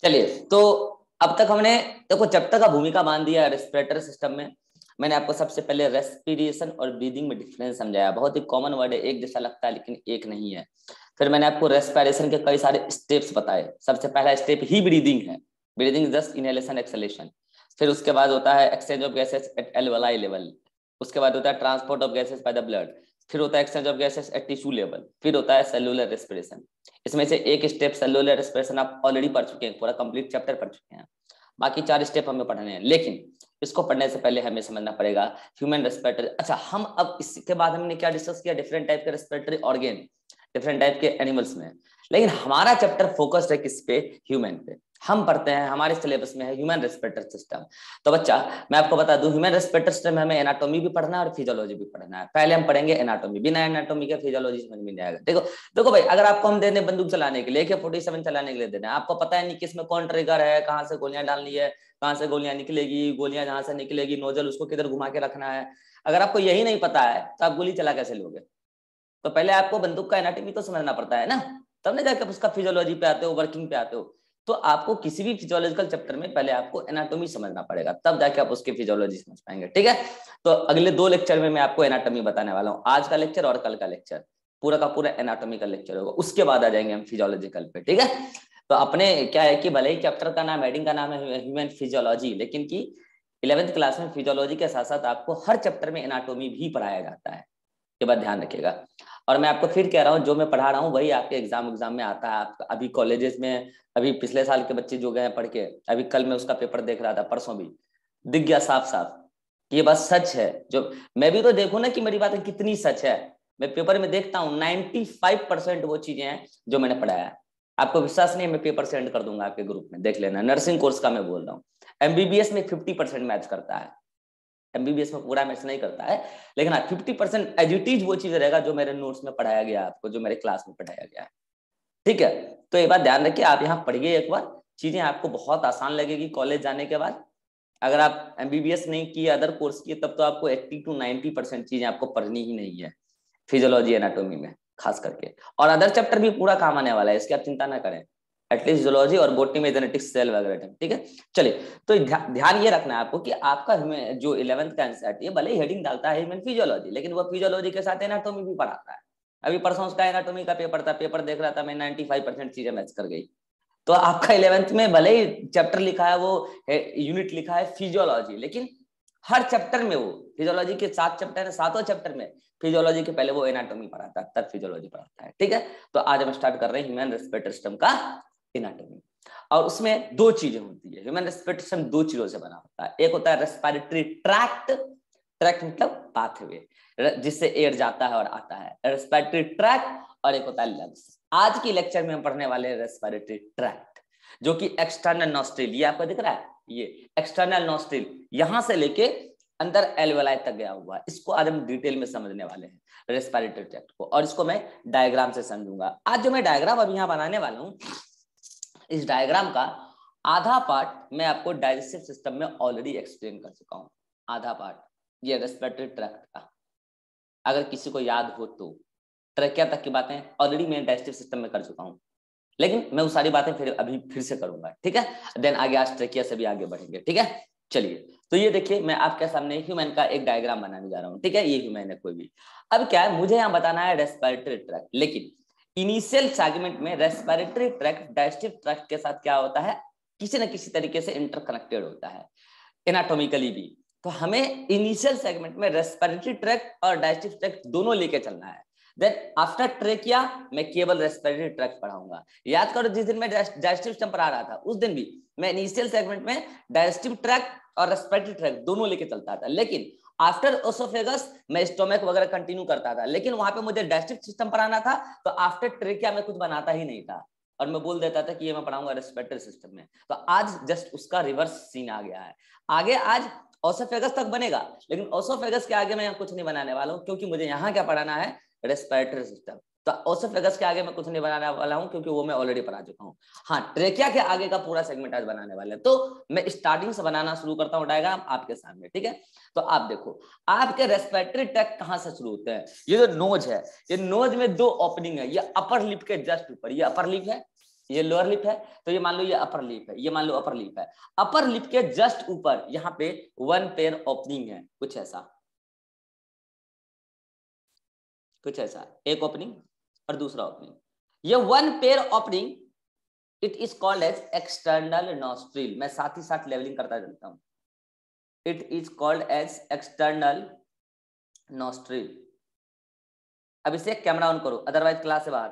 चलिए, तो अब तक हमने देखो चैप्टर का भूमिका मान दिया रेस्पिरेटरी सिस्टम में। मैंने आपको सबसे पहले रेस्पिरेशन और ब्रीदिंग में डिफरेंस समझाया। बहुत ही कॉमन वर्ड है, एक जैसा लगता है लेकिन एक नहीं है। फिर मैंने आपको रेस्पिरेशन के कई सारे स्टेप्स बताए। सबसे पहला स्टेप ही ब्रीदिंग है। Breathing just inhalation exhalation. फिर उसके बाद होता है exchange of gases at alveoli level. उसके बाद होता है transport of gases by the blood. फिर होता है exchange of gases at tissue level. फिर होता है सेलुलर रेस्पिरेशन। इसमें से एक स्टेप सेलुलर रेस्पिरेशन आप ऑलरेडी पढ़ चुके हैं, पूरा कंप्लीट चैप्टर पढ़ चुके हैं। बाकी 4 स्टेप हमें पढ़ने हैं, लेकिन इसको पढ़ने से पहले हमें समझना पड़ेगा ह्यूमन रेस्पिरेटरी। अच्छा, हम अब इसके बाद हमने क्या डिस्कस किया, डिफरेंट टाइप के रेस्पिरेटरी ऑर्गन डिफरेंट टाइप के एनिमल्स में। लेकिन हमारा चैप्टर फोकस्ड है किस पे, ह्यूमन पे। हम पढ़ते हैं, हमारे सिलेबस में है ह्यूमन रेस्पिरेटरी सिस्टम। तो बच्चा मैं आपको बता दूं, ह्यूमन रेस्पिरेटरी सिस्टम में हमें एनाटॉमी भी पढ़ना है और फिजियोलॉजी भी पढ़ना है। पहले हम पढ़ेंगे एनाटॉमी, बिना एनाटॉमी के फिजियोलॉजी समझ में नहीं आएगा। देखो देखो भाई, अगर आपको हम दे दें बंदूक चलाने के लिए, AK-47 चलाने के लिए दे दें, आपको पता है नहीं किसमें कौन ट्रिगर है, कहाँ से गोलियां डालनी है, कहाँ से गोलियां निकलेगी, गोलियां जहां से निकलेगी नोजल उसको किधर घुमा के रखना है। अगर आपको यही नहीं पता है तो आप गोली चला कैसे लोगे? तो पहले आपको बंदूक का एनाटॉमी तो समझना पड़ता है ना, तब ना जाकर उसका फिजियोलॉजी पे आते हो, वर्किंग पे आते हो। तो आपको किसी भी फिजियोलॉजिकल चैप्टर में पहले आपको एनाटॉमी समझना पड़ेगा, तब जाके आप उसकी फिजियोलॉजी समझ पाएंगे। ठीक है, तो अगले 2 लेक्चर में मैं आपको एनाटॉमी बताने वाला हूँ। आज का लेक्चर और कल का लेक्चर पूरा का पूरा एनाटॉमी का लेक्चर होगा, उसके बाद आ जाएंगे हम फिजियोलॉजिकल पे। ठीक है, तो अपने क्या है कि भले ही चैप्टर का नाम, हेडिंग का नाम है ह्यूमन फिजियोलॉजी, लेकिन की 11th क्लास में फिजियोलॉजी के साथ साथ आपको हर चैप्टर में एनाटॉमी भी पढ़ाया जाता है। ये बात ध्यान रखिएगा। और मैं आपको फिर कह रहा हूँ, जो मैं पढ़ा रहा हूँ वही आपके एग्जाम में आता है। आपका अभी कॉलेजेस में, अभी पिछले साल के बच्चे जो गए पढ़ के, अभी कल मैं उसका पेपर देख रहा था, परसों भी दिख गया साफ साफ कि ये बात सच है। जो मैं भी तो देखूं ना कि मेरी बातें कितनी सच है। मैं पेपर में देखता हूँ 95% वो चीजें हैं जो मैंने पढ़ाया है। आपको विश्वास नहीं, मैं पेपर सेंड कर दूंगा आपके ग्रुप में, देख लेना। नर्सिंग कोर्स का मैं बोल रहा हूँ। MBBS में 50% मैच करता है, MBBS में पूरा मैच नहीं करता है, लेकिन 50% एज इट इज वो चीज रहेगा जो मेरे नोट्स में पढ़ाया गया आपको, जो मेरे क्लास में पढ़ाया गया है। ठीक है, तो ये बात ध्यान रखिए, आप यहाँ पढ़िए एक बार, चीजें आपको बहुत आसान लगेगी कॉलेज जाने के बाद। अगर आप MBBS नहीं किए, अदर कोर्स किए, तब तो आपको 80 to 90% चीजें आपको पढ़नी ही नहीं है फिजियोलॉजी एनाटोमी में खास करके। और अदर चैप्टर भी पूरा काम आने वाला है, इसकी आप चिंता ना करें। एटलीस्ट जूलॉजी और बॉटनी में जेनेटिक्स, सेल वगैरह। ठीक है, चलिए, तो ध्यान ये रखना है आपको कि आपका जो 11th का एनसीईआरटी है, भले ही हेडिंग डालता है ह्यूमन फिजियोलॉजी, लेकिन वो फिजियोलॉजी के साथ एनाटोमी भी पढ़ाता है। अभी परसों उसका एनाटोमी का पेपर था, पेपर देख रहा था मैं, 95% चीजें मैच कर गई। तो आपका 11th में भले ही चैप्टर लिखा है, वो यूनिट लिखा है फिजियोलॉजी, लेकिन हर चैप्टर में, वो फिजियोलॉजी के 7 चैप्टर है, 7 चैप्टर में फिजियोलॉजी के पहले वो एनाटॉमी पढ़ाता है, तब फिजियोलॉजी पढ़ाता है। ठीक है, तो आज हम स्टार्ट कर रहे हैं ह्यूमन रेस्पिरेटरी सिस्टम का एनाटॉमी। और उसमें 2 चीजें होती है। ह्यूमन रेस्पिरेटरी सिस्टम 2 चीजों से बना होता है। एक होता है रेस्पिरेटरी ट्रैक्ट, ट्रैक्ट मतलब पाथवे जिससे एयर जाता है और आता है, रेस्पिरेटरी ट्रैक्ट। और एक होता है लंग्स। आज की लेक्चर में हम पढ़ने वाले हैं रेस्पिरेटरी ट्रैक्ट, जो कि एक्सटर्नल नॉस्ट्रिल, ये आपको दिख रहा है, ये एक्सटर्नल नॉस्ट्रिल यहां से लेके अंदर एल्वेलाई तक गया हुआ है। इसको आज हम डिटेल में समझने वाले हैं, रेस्पिरेटरी ट्रैक्ट को, और इसको मैं डायग्राम से समझूंगा। आज जो मैं डायग्राम अभी यहाँ बनाने वाला हूँ, इस डायग्राम का आधा पार्ट मैं आपको डाइजेस्टिव सिस्टम में ऑलरेडी एक्सप्लेन कर चुका हूँ। आधा पार्ट ये रेस्पिरेटरी ट्रैक्ट का, अगर किसी को याद हो तो, ट्रैकिया तक की बातें ऑलरेडी मैं डाइजेस्टिव सिस्टम में कर चुका हूँ, लेकिन मैं वो सारी बातें फिर से करूंगा। ठीक है, देन आगे आज ट्रैकिया से भी आगे बढ़ेंगे। ठीक है, चलिए, तो ये देखिए, मैं आपके सामने ह्यूमन का एक डायग्राम बनाने जा रहा हूँ। ठीक है, ये ह्यूमन है कोई भी। अब क्या है, मुझे यहाँ बताना है रेस्पिरेटरी ट्रैक्ट, लेकिन इनिशियल सेगमेंट में रेस्पिरेटरी ट्रैक्ट डाइजेस्टिव ट्रैक्ट के साथ क्या होता है, किसी न किसी तरीके से इंटरकनेक्टेड होता है एनाटॉमिकली भी। तो हमें इनिशियल सेगमेंट में रेस्पिरेटरी ट्रैक्ट और डाइजेस्टिव ट्रैक्ट दोनों लेके चलना है। देन आफ्टर ट्रेकिया मैं केवल रेस्पिरेटरी ट्रैक्ट पढ़ाऊंगा। याद करो, जिस दिन मैं डाइजेस्टिव सिस्टम पढ़ा रहा था, उस दिन भी मैं इनिशियल सेगमेंट में डाइजेस्टिव ट्रैक्ट और रेस्पिरेटरी ट्रैक्ट दोनों लेके चलता था, लेकिन आफ्टर ओसोफेगस मैं स्टोमक वगैरह कंटिन्यू करता था। लेकिन वहां पे मुझे डाइजेस्टिव सिस्टम पढ़ाना था, तो आफ्टर ट्रेकिया में कुछ बनाता ही नहीं था, और मैं बोल देता था कि ये मैं पढ़ाऊंगा रेस्पिरेटरी सिस्टम में। तो आज जस्ट उसका रिवर्स सीन आ गया है। आगे आज ओसोफेगस तक बनेगा, लेकिन ओसोफेगस के आगे मैं यहाँ कुछ नहीं बनाने वाला हूँ, क्योंकि मुझे यहाँ क्या पढ़ाना है, रेस्पिरेटरी सिस्टम। तो ओसोफेगस के आगे मैं कुछ नहीं बनाने वाला हूं, क्योंकि वो मैं ऑलरेडी पढ़ा चुका हूं। हाँ, ट्रेकिया के आगे का पूरा सेगमेंट आज बनाने वाले हैं, तो मैं स्टार्टिंग से बनाना शुरू करता हूं डायग्राम आपके सामने। ठीक है, तो आप देखो, आपके रेस्पिरेटरी ट्रैक्ट कहां से शुरू होते हैं। ये जो नोज है, ये नोज में 2 ओपनिंग है, ये अपर लिप के जस्ट ऊपर, ये अपर लिप है, ये लोअर लिप है, तो ये मान लो ये अपर लिप है, ये मान लो अपर लिप है। अपर लिप के जस्ट ऊपर यहाँ पे वन पेयर ओपनिंग है, कुछ ऐसा, कुछ ऐसा, एक ओपनिंग और दूसरा ओपनिंग। ये one pair opening it is called as external nostril. मैं साथ ही साथ लेवलिंग करता चलता हूं। It is called as external nostril. अब इसे कैमरा ऑन करो, अदरवाइज क्लास से बाहर।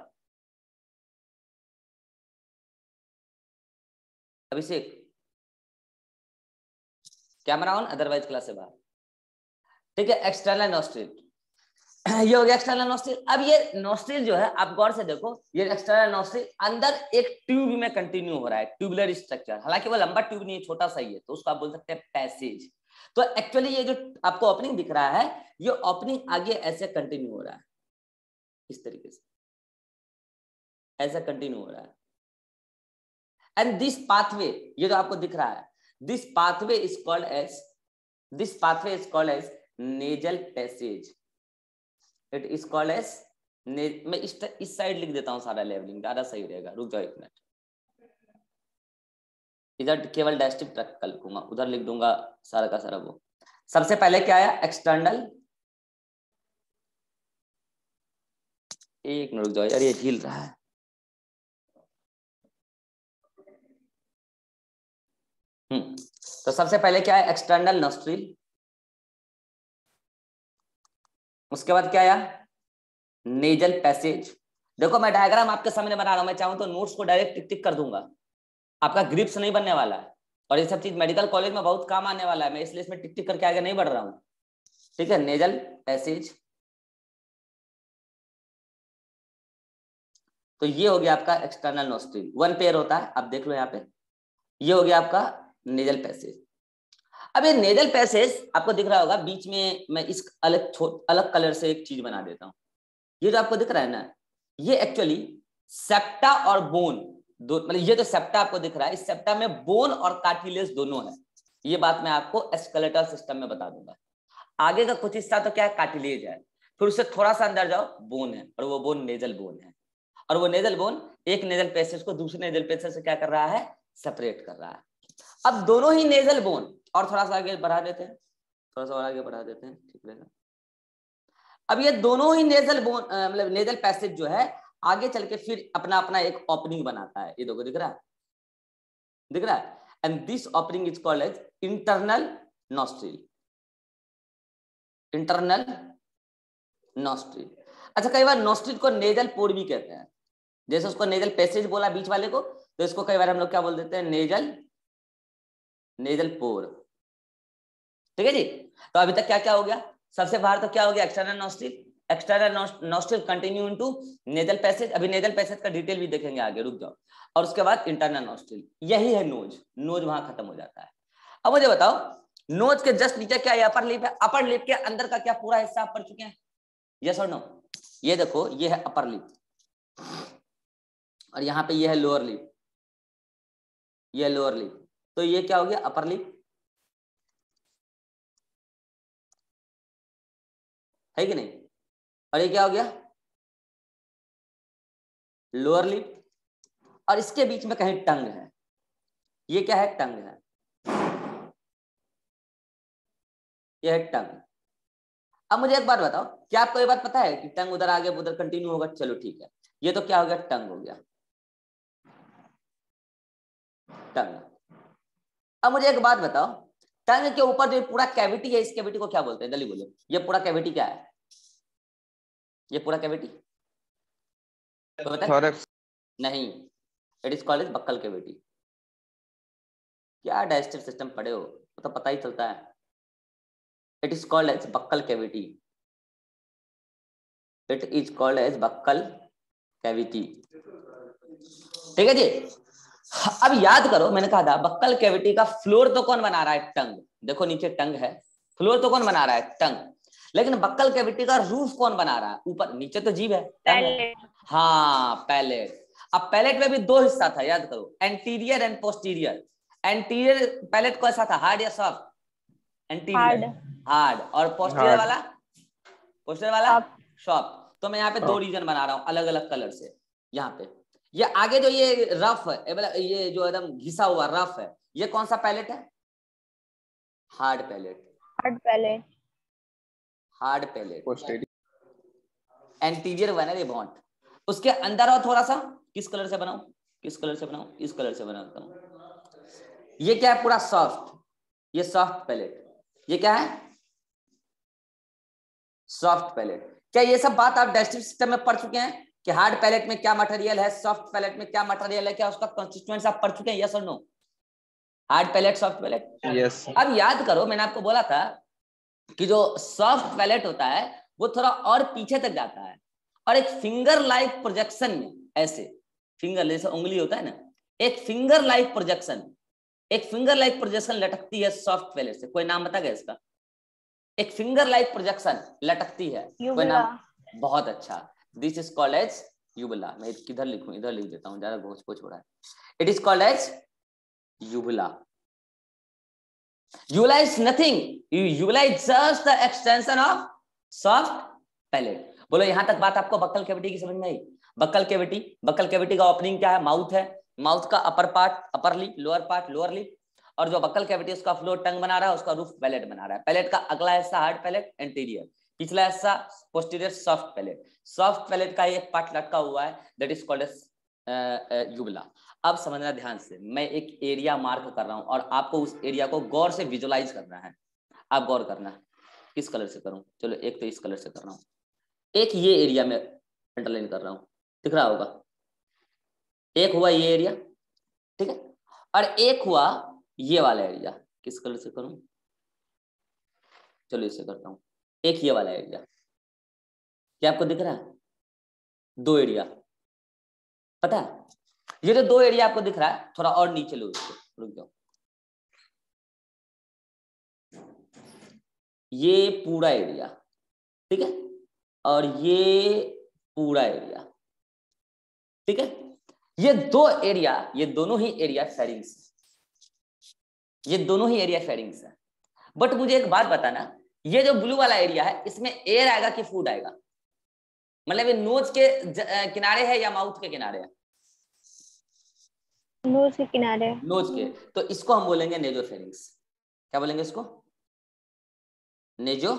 Abhishek camera on, otherwise class से बाहर। ठीक है, एक्सटर्नल नॉस्ट्रिल ये हो गया एक्सटर्नल नॉस्ट्रिल। अब ये नॉस्ट्रिल जो है आप गौर से देखो, ये एक्सटर्नल नॉस्ट्रिल अंदर एक ट्यूब में कंटिन्यू हो रहा है, ट्यूबुलर स्ट्रक्चर। हालांकि वो लंबा ट्यूब नहीं है, छोटा सा ही है, तो उसको आप बोल सकते हैं पैसेज। तो एक्चुअली ये जो आपको ओपनिंग दिख रहा है, ये ओपनिंग आगे ऐसे कंटिन्यू हो रहा है, इस तरीके से ऐसा कंटिन्यू हो रहा है। एंड दिस पाथवे, ये जो आपको दिख रहा है, this pathway is called as nasal passage. It is called as, मैं इस साइड लिख देता हूं सारा लेवलिंग, ज्यादा सही रहेगा। रुक जाओ एक मिनट, इधर केवल डायस्टिक ट्रैक का लिखूंगा, उधर लिख दूंगा सारा का सारा। वो सबसे पहले क्या आया, एक्सटर्नल, एक मिनट रुक जाओ यार, ये हिल रहा है। तो सबसे पहले क्या है, एक्सटर्नल नॉस्ट्रिल। उसके बाद क्या आया, नेजल पैसेज। देखो मैं डायग्राम आपके सामने बना रहा हूं, मैं चाहूं तो नोट्स को डायरेक्ट टिक टिक कर दूंगा, आपका ग्रिप्स नहीं बनने वाला है। और ये सब चीज मेडिकल कॉलेज में बहुत काम आने वाला है, मैं इसलिए इसमें टिक टिक करके आगे नहीं बढ़ रहा हूं। ठीक है, नेजल पैसेज। तो ये हो गया आपका एक्सटर्नल नॉस्ट्रिल, वन पेयर होता है, आप देख लो यहाँ पे। ये हो गया आपका नेजल पैसेज। अब ये नेजल पैसेज आपको दिख रहा होगा, बीच में मैं इस अलग कलर से एक चीज बना देता हूँ। ये जो आपको दिख रहा है ना, ये एक्चुअली सेप्टा और बोन दो, मतलब ये जो सेप्टा आपको दिख रहा है, इस सेप्टा में बोन और कार्टिलेज दोनों है। ये बात मैं आपको स्केलेटल सिस्टम में बता दूंगा। आगे का कुछ हिस्सा तो क्या है, कार्टिलेज है, फिर उससे थोड़ा सा अंदर जाओ बोन है, और वो बोन नेजल बोन है। और वो नेजल बोन एक नेजल पैसेज को दूसरे नेजल पैसेज से क्या कर रहा है, सेपरेट कर रहा है। अब दोनों ही नेजल बोन, और थोड़ा सा आगे बढ़ा देते हैं, थोड़ा सा और आगे बढ़ा देते हैं, ठीक रहेगा। अब ये दोनों ही नेजल बोन मतलब नेजल पैसेज जो है, आगे चल के फिर अपना अपना एक ओपनिंग बनाता है। ये देखो दिख रहा है, दिख रहा है। And this opening is called as internal nostril, internal nostril. अच्छा, कई बार नॉस्ट्रिल को नेजल पोर भी कहते हैं। जैसे उसको नेजल पैसेज बोला बीच वाले को, तो इसको कई बार हम लोग क्या बोल देते हैं, नेजल पोर। ठीक है जी। तो अभी तक क्या क्या हो गया, सबसे बाहर तो क्या हो गया, external nostril. External nostril continue into nasal passage. अभी नेजल पैसेज का डिटेल भी देखेंगे आगे, रुक जाओ। और उसके बाद इंटरनल नॉस्ट्रिल, यही है नोज। नोज वहां खत्म हो जाता है। अब मुझे बताओ, नोज के जस्ट नीचे क्या है, अपर लिप है। अपर लिप के अंदर का क्या पूरा हिस्सा आप पढ़ चुके हैं, यस और नो? ये देखो, ये है अपर लिप, और यहाँ पे ये है लोअर लिप, ये लोअर लिप। तो ये क्या हो गया, अपर लिप है कि नहीं? और ये क्या हो गया, लोअर लिप। और इसके बीच में कहीं टंग है, ये क्या है, टंग है, ये है टंग। अब मुझे एक बात बताओ, क्या आपको ये बात पता है कि टंग उधर आगे उधर कंटिन्यू होगा? चलो ठीक है, ये तो क्या हो गया, टंग हो गया, टंग। अब मुझे एक बात बताओ, टंग के ऊपर जो पूरा कैविटी है, इस कैविटी को क्या बोलते हैं, जल्दी बोलो। ये पूरा कैविटी क्या है, ये पूरा कैविटी तो बता। नहीं, it is called as buccal cavity. क्या डाइजेस्टिव सिस्टम पढ़े हो, तो पता ही चलता है। It is called as buccal cavity, it is called as buccal cavity. ठीक है जी। अब याद करो, मैंने कहा था बक्कल कैविटी का फ्लोर तो कौन बना रहा है, टंग। देखो नीचे टंग है, फ्लोर तो कौन बना रहा है, टंग। लेकिन बक्कल कैविटी का रूफ कौन बना रहा है, ऊपर, नीचे तो जीभ है, टंग है। हाँ, पैलेट। अब पैलेट में भी दो हिस्सा था, याद करो, anterior and posterior. Anterior palate कैसा था, हार्ड या सॉफ्ट? एंटीरियर हार्ड, और पोस्टीरियर वाला, पोस्टीरियर वाला सॉफ्ट। तो मैं यहाँ पे दो रीजन बना रहा हूँ अलग अलग कलर से। यहाँ पे ये आगे जो ये रफ है, मतलब ये जो एकदम घिसा हुआ रफ है, ये कौन सा पैलेट है? Hard palate. Hard palate. Hard palate. Anterior one है ये बॉन्ड। उसके अंदर और थोड़ा सा, किस कलर से बनाऊं, किस कलर से बनाऊं, इस कलर से बनाता हूं। ये क्या है? पूरा सॉफ्ट, ये सॉफ्ट पैलेट। ये क्या है? Soft palate. क्या ये सब बात आप डाइजेस्टिव सिस्टम में पढ़ चुके हैं कि हार्ड पैलेट में क्या मटेरियल है, सॉफ्ट पैलेट में क्या मटेरियल है? क्या उसका कंस्टिट्यूएंट्स आप पढ़ चुके हैं? यस और no? Hard palate, soft palate. Yes. अब याद करो, मैंने आपको बोला था कि जो सॉफ्ट पैलेट होता है वो थोड़ा और पीछे तक जाता है, और एक फिंगर लाइक प्रोजेक्शन में, ऐसे फिंगर जैसे उंगली होता है ना, एक फिंगर लाइक प्रोजेक्शन, एक फिंगर लाइक प्रोजेक्शन लटकती है सॉफ्ट पैलेट से। कोई नाम बताएगा इसका? एक फिंगर लाइक प्रोजेक्शन लटकती है, कोई नाम? बहुत अच्छा, दिस इज कॉल्ड एज यूबुला। मैं किधर लिखूं? इधर लिख देता हूं, ज्यादा घोष पोछ हो रहा है। It is called as uvula. Uvula is nothing, uvula is just the extension of soft palate. बोलो यहां तक बात आपको बक्कल कैविटी की समझ में आई? बक्कल कैविटी, बक्कल कैविटी का ओपनिंग क्या है? माउथ है। माउथ का upper part upper lip, lower part lower lip, और जो बक्कल कैविटी उसका फ्लोर टंग बना रहा है, उसका रूफ पैलेट बना रहा है। पैलेट का अगला हिस्सा हार्ड पैलेट एंटीरियर, पिछला हिस्सा posterior soft palate. Soft palette का एक पार्ट लटका हुआ है, दैट इज कॉल्ड एज यूबुला। अब समझना ध्यान से, मैं एक एरिया मार्क कर रहा हूं और आपको उस एरिया को गौर से विजुअलाइज करना है। आप गौर करना, किस कलर से करूं? चलो एक तो इस कलर से कर रहा हूं, एक ये एरिया में अंडरलाइन कर रहा हूं, दिख रहा होगा। एक हुआ ये एरिया, ठीक है, और एक हुआ ये वाला एरिया। किस कलर से करूं? चलो इससे करता हूं। एक ये वाला एरिया, क्या आपको दिख रहा है? दो एरिया, पता है? ये जो दो एरिया आपको दिख रहा है, थोड़ा और नीचे लो इसको, रुक जाओ। ये पूरा एरिया, ठीक है, और ये पूरा एरिया, ठीक है। ये दो एरिया, ये दोनों ही एरिया फेरिंग्स, ये दोनों ही एरिया फेरिंग्स है। बट मुझे एक बात बताना, ये जो ब्लू वाला एरिया है, इसमें एयर आएगा कि फूड आएगा? मतलब ये नोज के किनारे है या माउथ के किनारे है? नोज के किनारे। नोज के। तो इसको हम बोलेंगे नेजोफेरिंग्स। क्या बोलेंगे इसको? नेजो,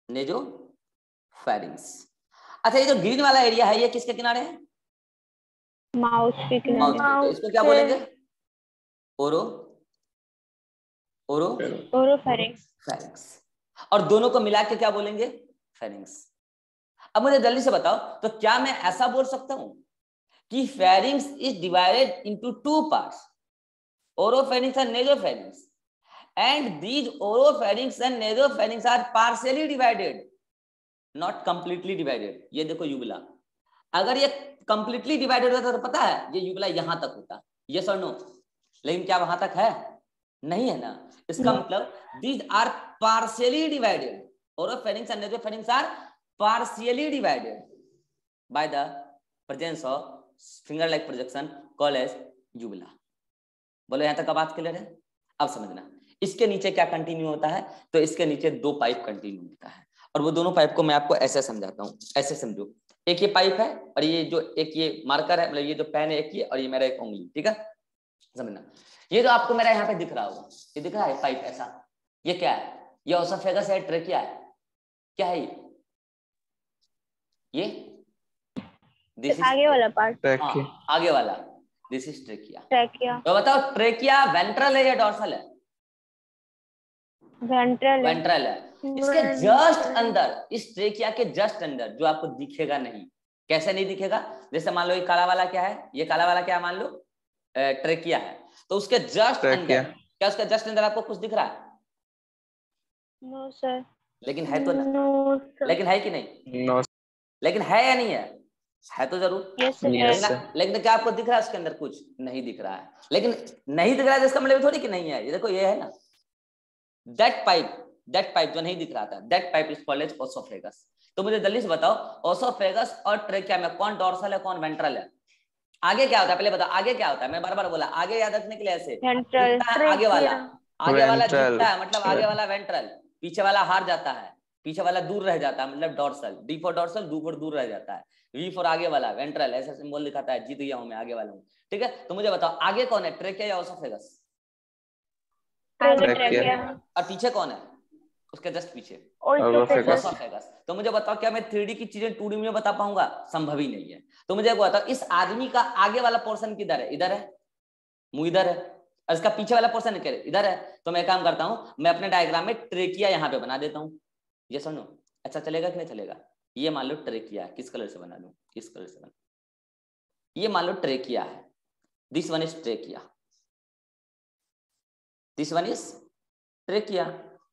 नेजोफेरिंग्स। अच्छा, ये जो ग्रीन वाला एरिया है, ये किसके किनारे है? माउथ के किनारे। माउथ के। तो इसको क्या बोलेंगे? ओरो, ओरो ओरोफेरिंक्स। फेरिंग्स। और दोनों को मिला के क्या बोलेंगे? फेरिंग्स। अब मुझे जल्दी से बताओ, तो क्या मैं ऐसा बोल सकता हूं कि pharynx is divided into two parts, oropharynx and nasopharynx, and these oropharynx and nasopharynx are partially divided, not completely divided? ये देखो यूबुला, अगर ये completely divided होता तो पता है ये यूबुला यहां तक होता, yes or no? लेकिन क्या वहां तक है? नहीं है ना। इसका मतलब these are partially divided, oropharynx and nasopharynx are partially divided by the presence of finger like projection called as uvula. बोलो यहां तक का बात क्लियर है? अब समझना, इसके नीचे क्या कंटिन्यू होता है? तो इसके नीचे दो पाइप कंटिन्यू होता है, और वो दोनों पाइप को मैं आपको ऐसे समझाता हूँ। ऐसे समझो, एक ये पाइप है और ये जो एक ये मार्कर है, मतलब ये जो पेन है एक ये, और ये मेरा एक उंगली, ठीक है। समझना, ये जो आपको मेरा यहाँ पे दिख रहा होगा, ये दिख रहा है पाइप ऐसा, ये क्या है? ये ओसोफेगस है, ट्रेकिया है, क्या है ये? आगे वाला पार्ट। हाँ, आगे वाला, दिस इज ट्रेकिया। ट्रेकिया। तो बताओ ट्रेकिया वेंट्रल है या डोर्सल है? वेंट्रल है। वेंट्रल है। इसके जस्ट अंदर, इस ट्रेकिया के जस्ट अंदर, जो आपको दिखेगा नहीं। कैसे नहीं दिखेगा? जैसे मान लो ये काला वाला क्या है? ये काला वाला क्या मान लो? ट्रेकिया है। तो उसके जस्ट अंदर, क्या उसके जस्ट अंदर आपको कुछ दिख रहा है? No sir. लेकिन है तो ना? नो। लेकिन है कि नहीं? नो। लेकिन है या नहीं है? है तो जरूर। यस लेकिन क्या आपको दिख रहा है उसके अंदर? कुछ नहीं दिख रहा है। लेकिन नहीं दिख रहा है इसका मतलब थोड़ी कि नहीं है। ये देखो, ये है ना, दैट पाइप जो नहीं दिख रहा था, that pipe is called as oesophagus. तो मुझे जल्दी से बताओ, ओसोफेगस और ट्रेकिया में कौन डोर्सल है, कौन वेंट्रल है? आगे क्या होता है पहले बताओ, आगे क्या होता है? मैं बार बार बोला, आगे याद रखने के लिए ऐसे आगे वाला, आगे वाला झुकता है, मतलब आगे वाला वेंट्रल, पीछे वाला हार जाता है, पीछे वाला दूर रह जाता है, मतलब dorsal. D for dorsal, do for दूर रह जाता है। वी फॉर आगे वाला, वेंट्रल, ऐसा सिंबल दिखाता है, जीत गया हूं मैं, आगे वाला हूँ। ठीक है, तो मुझे बताओ आगे कौन है, ट्रेकिया या ओसोफेगस? और पीछे कौन है उसके जस्ट पीछे? ओसोफेगस। तो मुझे बताओ क्या मैं 3D की चीजें 2D में बता पाऊंगा? संभव ही नहीं है। तो मुझे बताओ इस आदमी का आगे वाला पोर्शन किधर है? इधर है, मुंह इधर है, और इसका पीछे वाला पोर्शन इधर है। तो मैं काम करता हूं, मैं अपने डायग्राम में ट्रेकिया यहाँ पे बना देता हूँ। ये सुनो, अच्छा चलेगा कि नहीं चलेगा? ये मान लो ट्रेकिया, किस कलर से बना लूं? किस कलर से बना? ये मान लो ट्रेकिया है, this one is trachea, this one is trachea,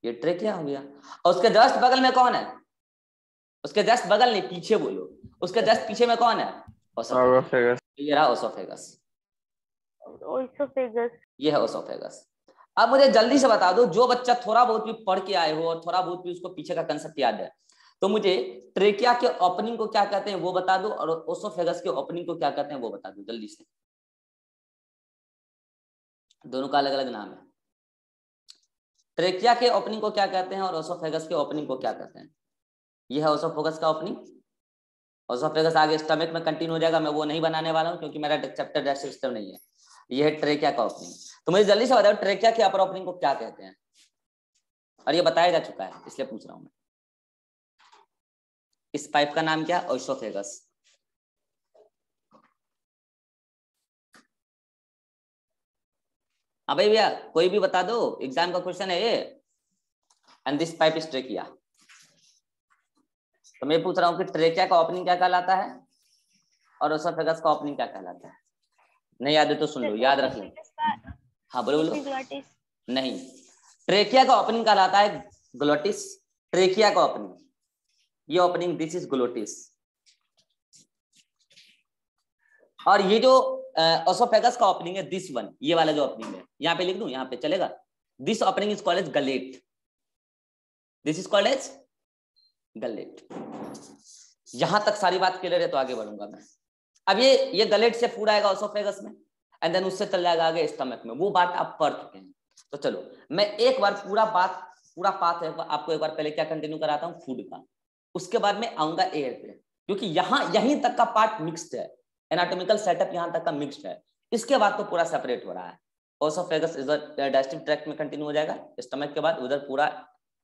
ये ट्रेकिया हो गया। और उसके जस्ट बगल में कौन है? उसके जस्ट बगल नहीं, पीछे बोलो, उसके जस्ट पीछे में कौन है? ओसोफेगस। ये रहा ओसोफेगस, ये है ओसोफेगस। अब मुझे जल्दी से बता दो, जो बच्चा थोड़ा बहुत भी पढ़ के आए हो और थोड़ा बहुत भी उसको पीछे का कंसेप्ट याद है, तो मुझे ट्रेकिया के ओपनिंग को क्या कहते हैं वो बता दो, और ओसोफेगस के ओपनिंग को क्या कहते हैं वो बता दो जल्दी से। दोनों का अलग अलग नाम है। ट्रेकिया के ओपनिंग को क्या कहते हैं और ओसोफेगस के ओपनिंग को क्या कहते हैं? यह है ओसोफेगस का ओपनिंग। ओसोफेगस आगे स्टमक में कंटिन्यू हो जाएगा, मैं वो नहीं बनाने वाला हूँ क्योंकि मेरा चैप्टर डाइजेस्टिव सिस्टम नहीं है। यह है ट्रेकिया का ओपनिंग। तो मुझे जल्दी से बताओ ट्रेकिया के अपर ओपनिंग को क्या कहते हैं? और ये बताया जा चुका है इसलिए पूछ रहा हूं मैं। इस पाइप का नाम क्या? ओसोफेगस। हाँ भाई भैया, कोई भी बता दो, एग्जाम का क्वेश्चन है ये। And this pipe is trachea. तो मैं पूछ रहा हूँ कि ट्रेकिया का ओपनिंग क्या कहलाता है और ओसोफेगस का ओपनिंग क्या कहलाता है? नहीं याद है तो सुन लो, याद रख लो। हाँ बोलो बोलो। नहीं, ट्रेकिया का ओपनिंग कहलाता है ग्लोटिस। ट्रेकिया का ओपनिंग, ये ओपनिंग दिस इज ग्लोटिस। और ये जो ओसोफेगस का ओपनिंग है दिस वन, ये वाला जो ओपनिंग है, यहाँ पे लिख दूं, यहाँ पे चलेगा? This opening is called as gullet, this is called as gullet. यहां तक सारी बात क्लियर है तो आगे बढ़ूंगा मैं। अब ये गलेट से फूड आएगा ओसोफेगस में, एंड देन उससे चल जाएगा आगे स्टमक में। वो बात आप पढ़ चुके हैं। तो चलो मैं एक बार पूरा पाथ है आपको एक बार पहले क्या कंटिन्यू कराता हूँ, फूड का। उसके बाद में आऊंगा एयर पे, क्योंकि यहीं तक का पार्ट मिक्स्ड है, एनाटॉमिकल सेटअप यहां तक का मिक्स्ड है। इसके बाद तो पूरा सेपरेट हो रहा है। ओसोफेगस इधर डाइजेस्टिव ट्रैक्ट में कंटिन्यू हो जाएगा, स्टमक के बाद उधर पूरा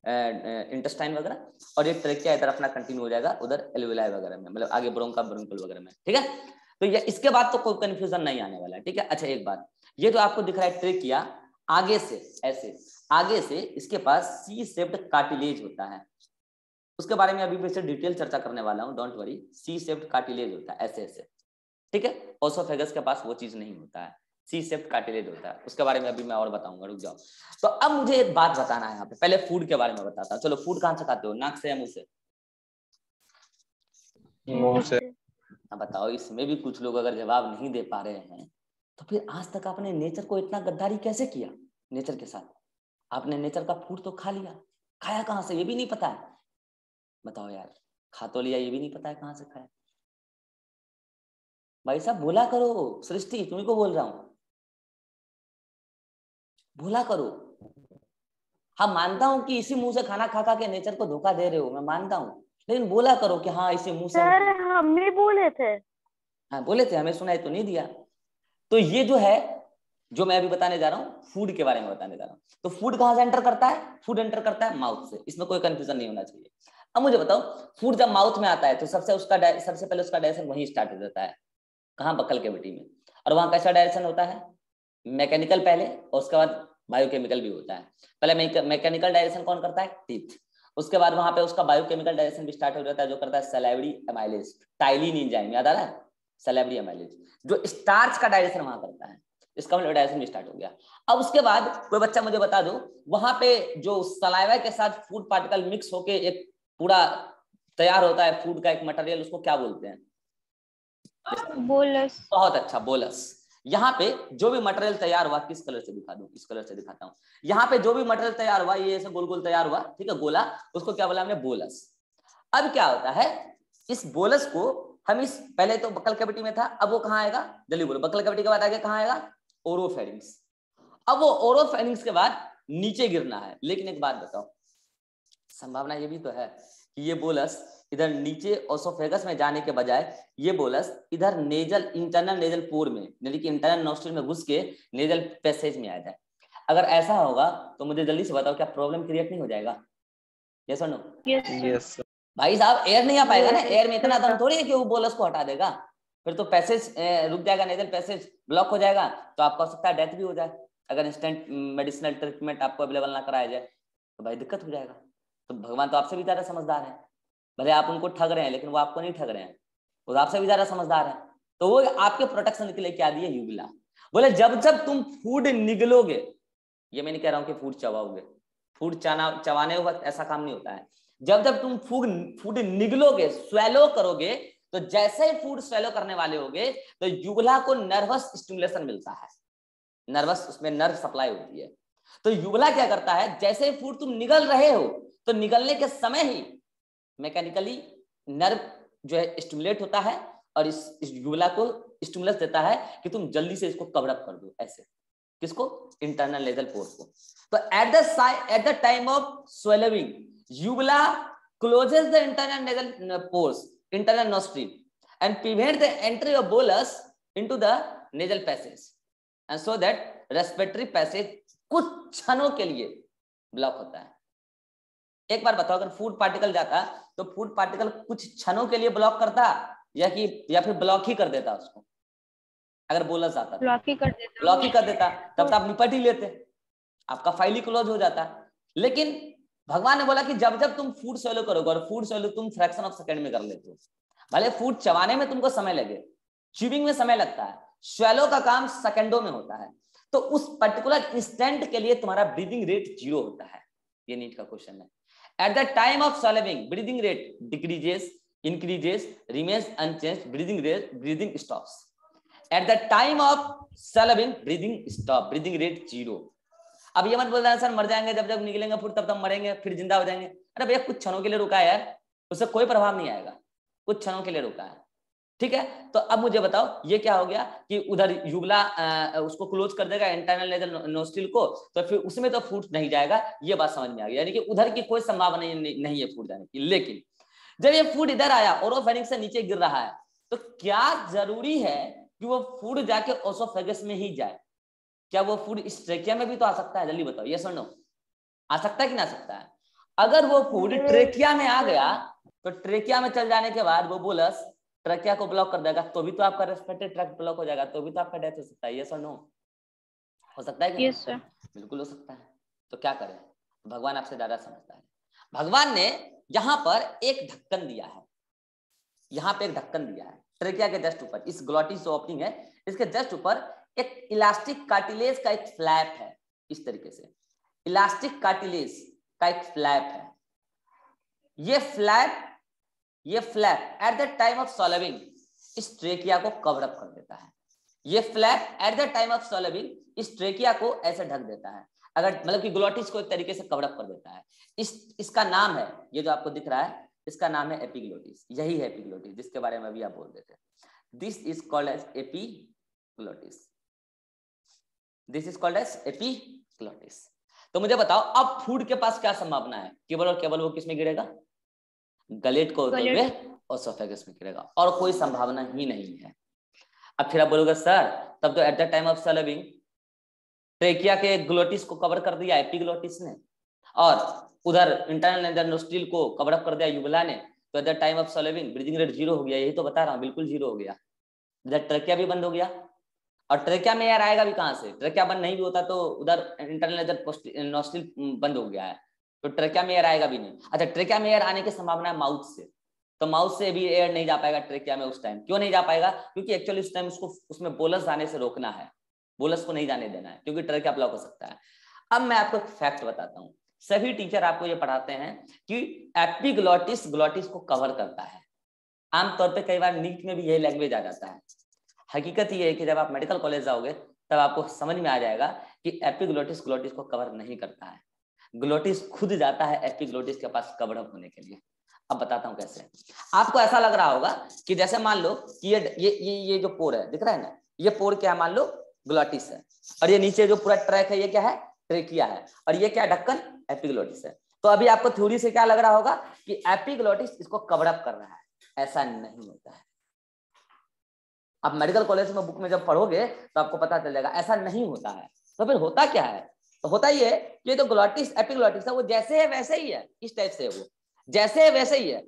इंटेस्टाइन वगैरह, और ये ट्रेकिया इधर अपना कंटिन्यू हो जाएगा उधर एल्वेलाई वगैरह में, मतलब आगे ब्रोंका ब्रोंकल वगैरह में। ठीक है, तो ये इसके बाद तो कोई कंफ्यूजन नहीं आने वाला है। ठीक है, अच्छा एक बात, ये जो आपको दिख रहा है ट्रेकिया, आगे से ऐसे, आगे से इसके पास सी शेप्ड कार्टिलेज होता है। उसके बारे में अभी फिर से डिटेल चर्चा करने वाला हूं, don't worry. C shaped cartilage होता है ऐसे ऐसे। ठीक है, ओसोफेगस के पास वो चीज नहीं होता है, सी शेप्ड कार्टिलेज होता है। उसके बारे में अभी मैं और बताऊंगा, रुक जाओ। तो अब मुझे एक बात बताना है यहाँ पे, पहले फूड के बारे में बताता हूँ। चलो, फूड कहाँ से खाते हो, नाक से या मुंह से? मुंह से। अब बताओ, इसमें भी कुछ लोग अगर जवाब नहीं दे पा रहे हैं तो फिर आज तक आपने नेचर को इतना गद्दारी कैसे किया नेचर के साथ? आपने नेचर का फूड तो खा लिया, खाया कहाँ से ये भी नहीं पता है। बताओ यार, खा तो लिया, ये भी नहीं पता है कहाँ से खाया। भाई साहब बोला करो, सृष्टि तुम्ही को बोल रहा हूं, बोला करो। हाँ मानता हूं कि इसी मुंह से खाना खा खा के नेचर को धोखा दे रहे हो, मैं मानता हूं, लेकिन बोला करो कि हाँ इसी मुंह से। सर हम भी बोले थे। हाँ बोले थे, हमें सुनाई तो नहीं दिया। तो ये जो है, जो मैं अभी बताने जा रहा हूँ, फूड के बारे में बताने जा रहा हूँ। तो फूड कहाँ से एंटर करता है? फूड एंटर करता है माउथ से, इसमें कोई कंफ्यूजन नहीं होना चाहिए। अब मुझे बताओ, फूड जब माउथ में आता है तो सबसे पहले उसका डायरेक्शन वहीं स्टार्ट हो जाता है। कहाँ? बक्कल कैविटी में। और वहां कैसा डायरेक्शन होता है? मैकेनिकल पहले, और उसके बाद बायोकेमिकल भी होता है। पहले मैकेनिकल डायरेक्शन कौन करता है? टीथ। उसके बाद वहां पे उसका बायोकेमिकल डायरेक्शन भी स्टार्ट हो जाता है, जो करता है सैलिवरी एमाइलेज, टाइलिन एंजाइम, याद आ रहा है? सैलिवरी एमाइलेज जो स्टार्च का डायरेक्शन वहां करता है। इसका मतलब डायरेक्शन भी स्टार्ट हो गया। अब उसके बाद कोई बच्चा मुझे बता दो, वहां पे जो सलाइवा के साथ फूड पार्टिकल मिक्स होके एक पूरा तैयार होता है फूड का एक मटेरियल, उसको क्या बोलते हैं? बोलस। बहुत अच्छा, बोलस। यहाँ पे जो भी मटेरियल तैयार हुआ, किस कलर से दिखा दूं? इस कलर से दिखाता हूँ। यहाँ पे जो भी मटेरियल तैयार हुआ, ये ऐसे गोल गोल तैयार हुआ, ठीक है, गोला, उसको क्या बोला हमने? बोलस। अब क्या होता है, इस बोलस को हम इस, पहले तो बक्कल कैविटी में था, अब वो कहाँ आएगा? जल्दी बोलो, बक्कल कैविटी के बाद आगे कहाँ आएगा? ओरोफेरिंक्स। अब वो ओरोफेरिंक्स के बाद नीचे गिरना है। लेकिन एक बात बताओ, संभावना ये भी तो है कि ये बोलस इधर नीचे ओसोफेगस में जाने के बजाय ये बोलस इधर नेजल इंटरनल नेजल पोर में यानी कि इंटरनल नॉस्ट्रिल में घुस के नेजल पैसेज में आ जाए। अगर ऐसा होगा तो मुझे जल्दी से बताओ क्या प्रॉब्लम क्रिएट नहीं हो जाएगा? यस और नो? यस भाई साहब एयर नहीं आ पाएगा ना, एयर में इतना दम थोड़ी है कि वो बोलस को हटा देगा, फिर तो पैसेज रुक जाएगा, नेजल पैसेज ब्लॉक हो जाएगा, तो आपको हो सकता है डेथ भी हो जाए अगर इंस्टेंट मेडिसिनल ट्रीटमेंट आपको अवेलेबल ना कराया जाए, तो भाई दिक्कत हो जाएगा। तो भगवान तो आपसे भी ज्यादा समझदार है, भले आप उनको ठग रहे हैं लेकिन वो आपको नहीं ठग रहे हैं, वो आपसे भी ज्यादा समझदार है। तो वो आपके प्रोटेक्शन के लिए क्या दिए? युगला। बोले जब जब तुम फूड निगलोगे, ये मैं नहीं कह रहा हूं कि फूड चबाओगे, फूड चबाने वक्त ऐसा काम नहीं होता है, जब जब तुम फूड निगलोगे, स्वेलो करोगे, तो जैसे ही फूड स्वेलो करने वाले होगे तो युगला को नर्वस स्टिमुलेशन मिलता है, नर्वस उसमें नर्व सप्लाई होती है। तो युगला क्या करता है, जैसे ही फूड तुम निगल रहे हो तो निगलने के समय ही मैकेनिकली नर्व जो है स्टिमुलेट होता है और इस युगला को स्टिमुलस देता है कि तुम जल्दी से इसको कवर अप कर दो। ऐसे किसको? इंटरनल नेजल पोर्स को। तो at the time of swallowing uvula closes the internal nasal pores, internal nostril, and prevent the entry of bolus into the nasal passage, and so that respiratory passage कुछ क्षणों के लिए block होता है। एक बार बताओ, अगर फूड पार्टिकल जाता तो फूड पार्टिकल कुछ क्षणों के लिए ब्लॉक करता या फिर ब्लॉक ही कर देता उसको? अगर बोलस आता ब्लॉक ही कर देता तब तो आप निपट ही लेते, आपका फाइल ही क्लोज हो जाता। लेकिन भगवान ने बोला कि जब जब तुम फूड स्वेलो करोगे, और फूड स्वेलो तुम फ्रैक्शन ऑफ सेकंड में कर लेते हो, भले फूड चबाने में तुमको समय लगे, च्यूइंग में समय लगता है, स्वेलो का काम सेकंडों में होता है, तो उस पर्टिकुलर इंस्टेंट के लिए तुम्हारा ब्रीदिंग रेट 0 होता है। ये नीट का क्वेश्चन है। At the time of swallowing, breathing rate decreases, increases, remains unchanged, breathing stops. At the time of swallowing, breathing stop, breathing rate 0. अब ये मत बोल रहा सर मर जाएंगे जब जब निकलेंगे फूड तब तब मरेंगे फिर जिंदा हो जाएंगे। अरे भैया कुछ क्षणों के लिए रुका है यार, उससे कोई प्रभाव नहीं आएगा, कुछ क्षणों के लिए रुका है, ठीक है। तो अब मुझे बताओ ये क्या हो गया कि उधर युगला उसको क्लोज कर देगा इंटरनल नेजल नोस्ट्रिल को, तो फिर उसमें तो फूड नहीं जाएगा, ये बात समझ में आ गई, यानी कि उधर की कोई संभावना नहीं है फूड जाने की। लेकिन जब ये फूड इधर आया, ओरोफेरिंक्स से नीचे गिर रहा है, तो क्या जरूरी है कि वो फूड जाके ओसोफेगस में ही जाए? क्या वो फूड इस ट्रेकिया में भी तो आ सकता है? जल्दी बताओ, यस और नो? आ सकता है कि ना आ सकता है? अगर वो फूड ट्रेकिया में आ गया तो ट्रेकिया में चल जाने के बाद वो बोलस ट्रकिया को ब्लॉक कर देगा, तो भी तो आपका रेस्पिरेटरी ट्रैक्ट ब्लॉक हो जाएगा, तो भी तो आपका डेथ हो सकता है। यस और नो? हो सकता है कि यस सर, बिल्कुल हो सकता है। तो क्या करें? भगवान आपसे ज्यादा समझता है। भगवान ने यहाँ पर एक ढक्कन दिया है, यहाँ पे एक ढक्कन दिया है ट्रेकिया के जस्ट ऊपर, इस ग्लॉटिस ओपनिंग है, इसके जस्ट ऊपर एक इलास्टिक कार्टिलेज का एक फ्लैप है। इस तरीके से इलास्टिक कार्टिलेज का एक फ्लैप है। ये flap eight the time of swallowing इस ट्रेकिया को कवर अप कर देता है। ये flap eight the time of swallowing इस ट्रेकिया को ऐसे ढक देता है, अगर मतलब कि ग्लोटिस को एक तरीके से कवर अप कर देता है। इसका नाम है, ये जो आपको दिख रहा है, इसका नाम है एपिग्लोटिस। यही है एपिग्लोटिस जिसके बारे में अभी आप बोल रहे थे। This is called as epiglottis. This is called as epiglottis. तो मुझे बताओ अब फूड के पास क्या संभावना है? केवल और केवल वो किसमें गिरेगा? गलेट को होते हुए ओसोफेगस में गिरेगा, और कोई संभावना ही नहीं है। अब फिर आप बोलोगे सर तब तो at the time of swallowing trachea के ग्लोटिस को कवर कर दिया एपिग्लोटिस ने, और उधर इंटरनल नेजल नोस्ट्रिल को कवर अप कर दिया युगला ने, तो at the time of swallowing breathing rate 0 हो गया। यही तो बता रहा हूँ, बिल्कुल 0 हो गया। इधर ट्रेकिया भी बंद हो गया, और ट्रेकिया में एयर आएगा भी कहाँ से? ट्रेकिया बंद नहीं भी होता तो उधर इंटरनल नेजल नोस्ट्रिल बंद हो गया है, तो ट्रेकिया में एयर आएगा भी नहीं। अच्छा, ट्रेकिया में एयर आने की संभावना है माउथ से, तो माउथ से भी एयर नहीं जा पाएगा ट्रेकिया में उस टाइम। क्यों नहीं जा पाएगा? क्योंकि एक्चुअली उस टाइम उसको उसमें बोलस जाने से रोकना है, बोलस को नहीं जाने देना है, क्योंकि ट्रेकिया ब्लॉक हो सकता है। अब मैं आपको एक फैक्ट बताता हूँ, सभी टीचर आपको ये पढ़ाते हैं कि एपिग्लोटिस ग्लोटिस को कवर करता है। आमतौर पे कई बार नीट में भी यही लैंग्वेज आ जाता है। हकीकत ये है कि जब आप मेडिकल कॉलेज जाओगे तब आपको समझ में आ जाएगा कि एपिग्लोटिस ग्लोटिस को कवर नहीं करता है, ग्लोटिस खुद जाता है एपिग्लोटिस के पास कवर अप होने के लिए। अब बताता हूँ कैसे। आपको ऐसा लग रहा होगा कि जैसे मान लो कि ये जो पोर है दिख रहा है ना, ये पोर क्या है? मान लो ग्लोटिस है, और ये नीचे जो पूरा ट्रैक है ये क्या है? ट्रेकिया है, और ये क्या ढक्कन? एपिग्लोटिस है। तो अभी आपको थ्योरी से क्या लग रहा होगा कि एपिग्लोटिस इसको कवर अप कर रहा है, ऐसा नहीं होता है। आप मेडिकल कॉलेज में बुक में जब पढ़ोगे तो आपको पता चल जाएगा ऐसा नहीं होता है। तो फिर होता क्या है? तो होता ये है कि ये तो ग्लोटिस एपिग्लोटिस है वो जैसे है वैसे ही है, इस टाइप से है, वो जैसे है वैसे ही है।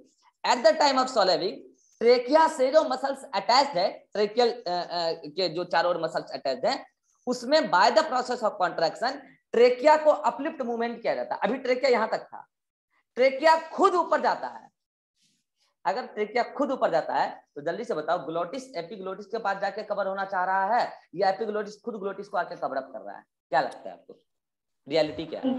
Eight the time of स्वैलिंग trachea से जो मसल्स अटैच्ड है, ट्रेकियल के जो चारों ओर मसल्स अटैच्ड है, उसमें by the process of contraction trachea को अपलिफ्ट मूवमेंट किया जाता है। अभी ट्रेकिया यहां तक था, ट्रेकिया खुद ऊपर जाता है। अगर ट्रेकिया खुद ऊपर जाता है तो जल्दी से बताओ ग्लोटिस एपिग्लोटिस के पास जाके कवर होना चाह रहा है या एपिग्लोटिस खुद ग्लोटिस को आके कवर अप कर रहा है? क्या लगता है आपको, रियलिटी क्या है?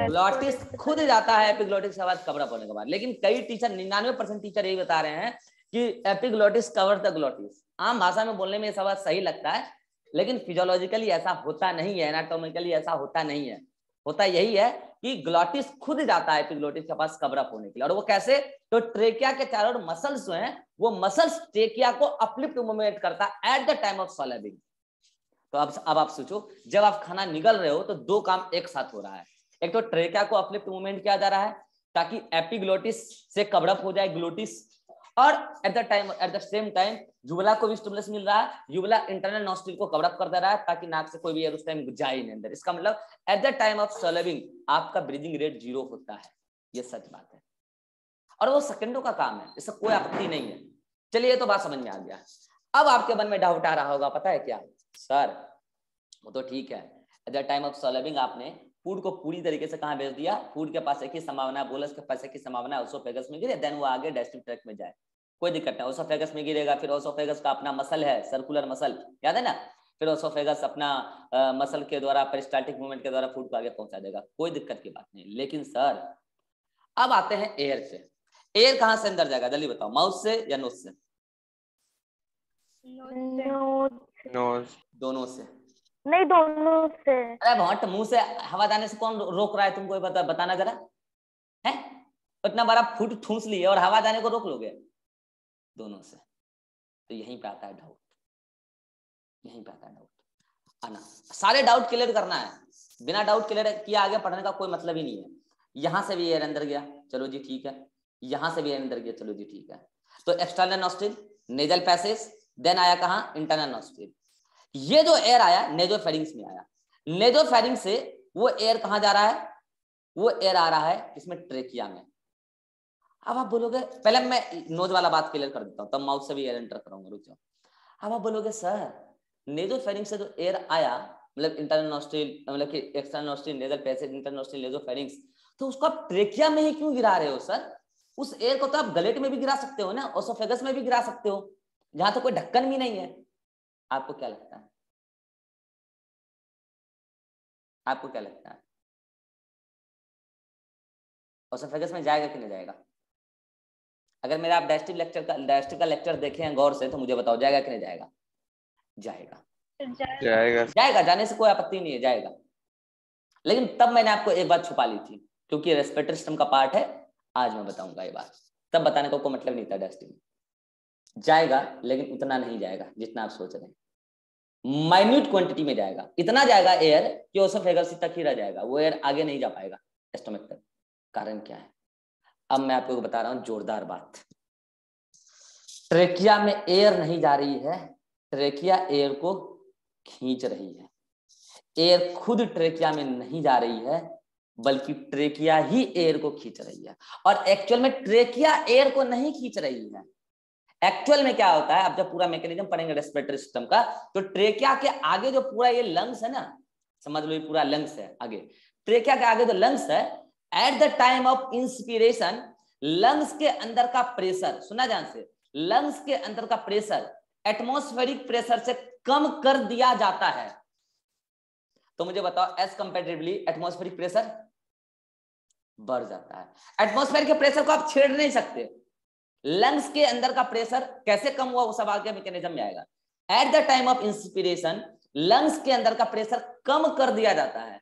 ग्लोटिस खुद जाता है एपिग्लोटिस के बाद कवर अप होने के बाद। लेकिन कई टीचर 99% टीचर यही बता रहे हैं कि एपिग्लोटिस कवर द ग्लोटिस। आम भाषा में बोलने में ये सवाल सही लगता है, लेकिन फिजियोलॉजिकली ऐसा होता नहीं है, एनाटॉमिकली ऐसा होता नहीं है। होता यही है कि ग्लोटिस खुद जाता है एपिग्लोटिस के पास कवर अप होने के लिए। और वो कैसे? तो ट्रेकिया के चारों ओर मसल्स जो हैं वो मसल्स ट्रेकिया को अपलिफ्ट मूवमेंट करता है एट द टाइम ऑफ स्वैलिंग। तो अब आप सोचो, जब आप खाना निगल रहे हो तो दो काम एक साथ हो रहा है। एक तो ट्रेकिया को अपलिफ्ट मूवमेंट किया जा रहा है ताकि एपिग्लोटिस से कवर अप हो जाए ग्लोटिस, और एट द सेम टाइम युवला को भी स्टिमुलस मिल रहा है। युवला इंटरनल नॉस्ट्रिल को कवर अप कर दे रहा है ताकि नाक से कोई भी एयर उस टाइम जाए नहीं अंदर। इसका मतलब एट द टाइम ऑफ स्वैलिंग आपका ब्रीदिंग रेट 0 होता है। ये सच बात है और वो सेकंडों का काम है, इससे कोई आपत्ति नहीं है। चलिए ये तो बात समझ में आ गया। अब आपके मन में डाउट आ रहा होगा, पता है क्या सर, वो तो ठीक है, एट द टाइम ऑफ स्वैलिंग आपने फूड को पूरी तरीके से कहां भेज दिया, फूड के पास एक ही संभावना है, बोलस के पास एक ही संभावना है, ओसोफेगस में गिरे, देन वो आगे डाइजेस्टिव ट्रैक्ट में जाए, कोई दिक्कत नहीं। ओसोफेगस में गिरेगा, फिर ओसोफेगस का अपना मसल है, सर्कुलर मसल, याद है ना, फिर ओसोफेगस अपना मसल के द्वारा पेरिस्टाल्टिक मूवमेंट के द्वारा फूड को आगे पहुंचा देगा, कोई दिक्कत की बात नहीं। लेकिन सर अब आते हैं एयर पे। एयर कहां से अंदर जाएगा जल्दी बताओ, माउथ से या नोज से? नोज। दोनों से? नहीं, दोनों से। अरे बहुत, मुंह से हवा जाने से कौन रोक रहा है तुमको, बताना जरा है। इतना बड़ा फूड ठूंस लिए और हवा जाने को रोक लोगे? दोनों से। तो यहीं पे आता है डाउट, यहीं पे आता है डाउट आना। सारे डाउट क्लियर करना है, बिना डाउट क्लियर किया आगे पढ़ने का कोई मतलब ही नहीं है। यहां से भी एयर अंदर गया, चलो जी ठीक है, यहां से भी एयर अंदर गया, चलो जी ठीक है। तो external nostril, nasal passage, then आया कहां, इंटरनल नॉस्ट्रिल। ये जो एयर आया नेजोफेरिंग्स में आया, नेजोफेरिंग्स से वो एयर कहां जा रहा है, वो एयर आ रहा है इसमें ट्रेकिया में। अब आप बोलोगे, पहले मैं नोज वाला बात क्लियर कर देता हूं तब माउथ से भी एयर एंटर करूंगा, रुक जाओ। अब आप बोलोगे सर नेजोफेरिंग्स से जो एयर आया, मतलब इंटरनल नॉस्ट्रिल, मतलब कि external nostril, nasal passage, internal nostril, nasopharynx, तो उसको आप ट्रेकिया में ही क्यों गिरा रहे हो सर? उस एयर को तो आप गलेट में भी गिरा सकते हो ना, ओसोफेगस में भी गिरा सकते हो, जहां तो कोई ढक्कन भी नहीं है। आपको क्या लगता है, आपको क्या लगता है ओसोफेगस में जाएगा कि नहीं जाएगा? अगर मेरा आप डाइजेस्टिव का लेक्चर देखे हैं गौर से तो मुझे बताओ, जाएगा कि नहीं जाएगा? जाएगा, जाएगा। जाएगा, जाने से कोई आपत्ति नहीं है, जाएगा। लेकिन तब मैंने आपको एक बात छुपा ली थी, क्योंकि रेस्पिरेटरी सिस्टम का पार्ट है, आज मैं बताऊंगा ये बात। तब बताने का कोई मतलब नहीं था। डाइजेस्टिव में जाएगा लेकिन उतना नहीं जाएगा जितना आप सोच रहे हैं, माइन्यूट क्वांटिटी में जाएगा। इतना जाएगा एयर कि ओसोफेगस तक ही रह जाएगा, वो एयर आगे नहीं जा पाएगा स्टमक तक। कारण क्या है? अब मैं आपको बता रहा हूं जोरदार बात। ट्रेकिया में एयर नहीं जा रही है, ट्रेकिया एयर को खींच रही है। एयर खुद ट्रेकिया में नहीं जा रही है, बल्कि ट्रेकिया ही एयर को खींच रही है। और एक्चुअल में ट्रेकिया एयर को नहीं खींच रही है। एक्चुअल में क्या होता है, आप जब पूरा मैकेनिज्म पढ़ेंगे रेस्पिरेटरी सिस्टम का, तो ट्रेकिया के आगे जो पूरा ये लंग्स है ना, समझ लो ये पूरा लंग्स है आगे, ट्रेकिया के आगे जो लंग्स है, eight the time of inspiration lungs के अंदर का प्रेशर, सुना ध्यान से, लंग्स के अंदर का प्रेशर एटमॉस्फेरिक प्रेशर से कम कर दिया जाता है। तो मुझे बताओ एज कंपैरेटिवली एटमॉस्फेरिक प्रेशर बढ़ जाता है। एटमॉस्फेयर के प्रेशर को आप छेड़ नहीं सकते। लंग्स के अंदर का प्रेशर कैसे कम हुआ, वो सब आगे मैकेनिज्म में आएगा। Eight the time of inspiration lungs के अंदर का प्रेशर कम कर दिया जाता है।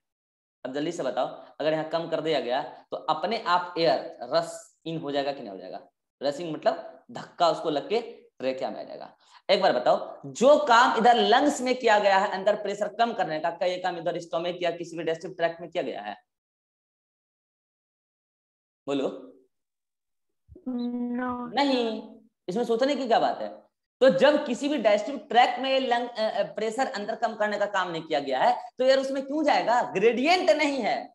अब जल्दी से बताओ, अगर यहाँ कम कर दिया गया तो अपने आप एयर रस इन हो जाएगा कि नहीं हो जाएगा? रसिंग मतलब धक्का उसको लग के ट्रेकिया में आ जाएगा। एक बार बताओ, जो काम इधर लंग्स में किया गया है अंदर प्रेशर कम करने का, क्या ये काम इधर स्टोमक या किसी भी डाइजेस्टिव ट्रैक्ट में किया गया है? बोलो। नो नहीं, इसमें सोचने की क्या बात है। तो जब किसी भी डाइजेस्टिव ट्रैक्ट में लंग प्रेशर अंदर कम करने का काम नहीं किया गया है तो यार उसमें क्यों जाएगा, ग्रेडियंट नहीं है।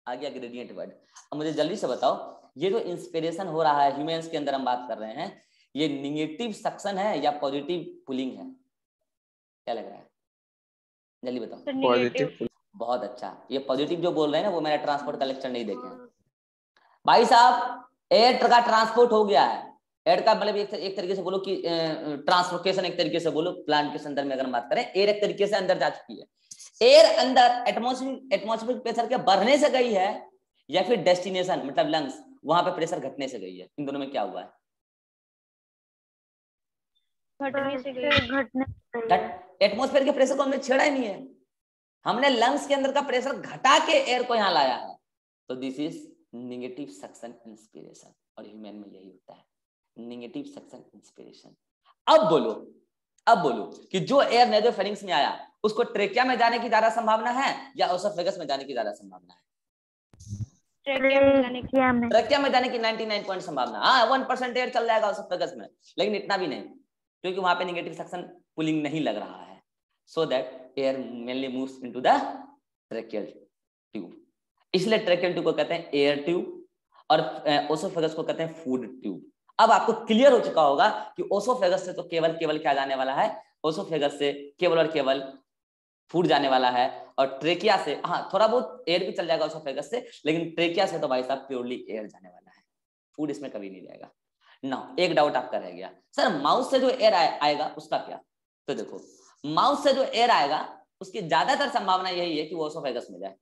आ गया ग्रेडियंट वर्ड। अब मुझे जल्दी से बताओ, ये जो इंस्पिरेशन हो रहा है ह्यूमंस के अंदर हम बात कर रहे हैं, ये निगेटिव सक्शन है या पॉजिटिव पुलिंग है, क्या लग रहा है, जल्दी बताओ। पॉजिटिव। बहुत अच्छा, ये पॉजिटिव जो बोल रहे हैं ना वो मेरा ट्रांसपोर्ट का लेक्चर नहीं देखे हैं भाई साहब। एयर का ट्रांसपोर्ट हो गया है, एयर का मतलब एक तरीके से बोलो कि ट्रांसपोर्टेशन, एक तरीके से बोलो प्लांट के संदर्भ में अगर हम बात करें, एयर एक तरीके से अंदर जा चुकी है। एयर अंदर एटमॉस्फेरिक प्रेशर के बढ़ने से गई है या फिर डेस्टिनेशन मतलब लंग्स वहां पे प्रेशर घटने से गई है, इन दोनों में क्या हुआ है। एटमॉस्फेयर के प्रेशर को हमने छेड़ा ही नहीं है, हमने लंग्स के अंदर का प्रेशर घटा के एयर को यहां लाया है। तो this is negative suction inspiration, और ह्यूमन में यही होता है, नेगेटिव सक्शन इंस्पिरेशन। अब बोलो कि जो एयर नेसोफेरिंक्स में आया उसको ट्रेकिया में जाने की ज्यादा संभावना है या ओसोफेगस में जाने की ज्यादा संभावना है। ट्रेकिया में जाने की 99% संभावना, हाँ 1% एयर चल जाएगा ओसोफेगस में, लेकिन इतना भी नहीं क्योंकि वहां पे नेगेटिव सक्शन पुलिंग नहीं लग रहा है। So that air mainly moves into the tracheal tube, इसलिए ट्रेकियल ट्यूब को कहते हैं एयर ट्यूब और ओसोफेगस को कहते हैं फूड ट्यूब। अब आपको क्लियर हो चुका होगा कि ओसोफेगस से तो केवल क्या जाने वाला है, ओसोफेगस से केवल और केवल फूड जाने वाला है, और ट्रेकिया से हाँ थोड़ा बहुत एयर भी चल जाएगा ओसोफेगस से, लेकिन ट्रेकिया से तो भाई साहब प्योरली एयर जाने वाला है, फूड इसमें कभी नहीं जाएगा ना। एक डाउट आपका रह गया, सर माउथ से जो एयर आएगा उसका क्या। तो देखो माउथ से जो एयर आएगा उसकी ज्यादातर संभावना यही है कि वो ओसोफेगस में जाए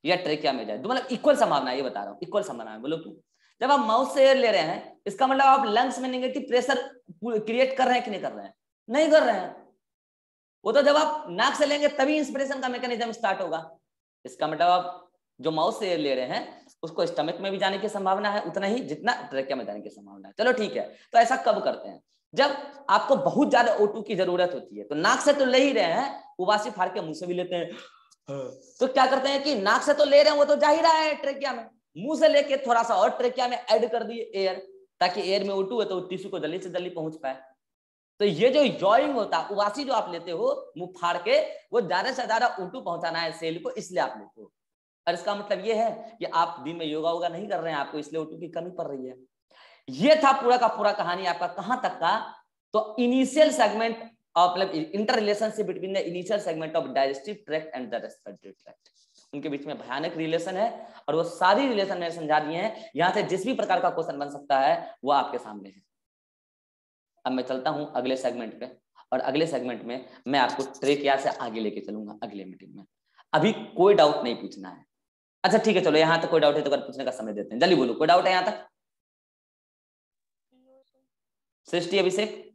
या ट्रेकिया में जाए, तो मतलब इक्वल संभावना, ये बता रहा हूँ इक्वल संभावना है। बोलो क्यों, जब आप माउथ से एयर ले रहे हैं इसका मतलब आप लंग्स में नेगेटिव प्रेशर क्रिएट कर रहे हैं कि नहीं कर रहे हैं, नहीं कर रहे हैं। वो तो जब आप नाक से लेंगे तभी इंस्पिरेशन का मैकेनिज्म स्टार्ट होगा। इसका मतलब आप जो माउथ से एयर ले रहे हैं उसको स्टमक में भी जाने की संभावना है उतना ही जितना ट्रेकिया में जाने की संभावना है। चलो ठीक है, तो ऐसा कब करते हैं, जब आपको बहुत ज्यादा O2 की जरूरत होती है। तो नाक से तो ले ही रहे हैं, उबासी फाड़ के मुंह से भी लेते हैं, तो क्या करते हैं कि नाक से तो ले रहे हैं वो तो जा ही रहा है ट्रेकिया में, मुंह से लेके थोड़ा सा और ट्रेकिया में ऐड कर दिए एयर, ताकि एयर में O2 है तो टिश्यू को जल्दी से जल्दी पहुंच पाए। तो ये जो जॉइंग होता है, उबासी जो आप लेते हो मुंह फाड़ के, वो ज्यादा से ज्यादा O2 पहुंचाना है सेल को, इसलिए आप लेते हो। और इसका मतलब ये है कि आप दिन में योगा वोगा नहीं कर रहे हैं, आपको इसलिए O2 की कमी पड़ रही है। ये था पूरा का पूरा कहानी आपका, कहां तक का, तो इनिशियल सेगमेंट ऑफ मतलब inter relationship between the initial segment of digestive tract and the respiratory tract, उनके बीच में भयानक रिलेशन है, और वो सारी रिलेशन मैंने समझा दिए हैं। यहां से जिस भी प्रकार का क्वेश्चन बन सकता है वो आपके सामने है। अब मैं चलता हूं अगले सेगमेंट पे, और अगले सेगमेंट में मैं आपको ट्रेकिया से आगे लेके चलूंगा अगले मीटिंग में। अभी कोई डाउट नहीं पूछना है। अच्छा ठीक है, चलो यहाँ तक कोई डाउट है तो पूछने का समय देते हैं, जल्दी बोलो कोई डाउट है यहाँ तक। सृष्टि, अभिषेक,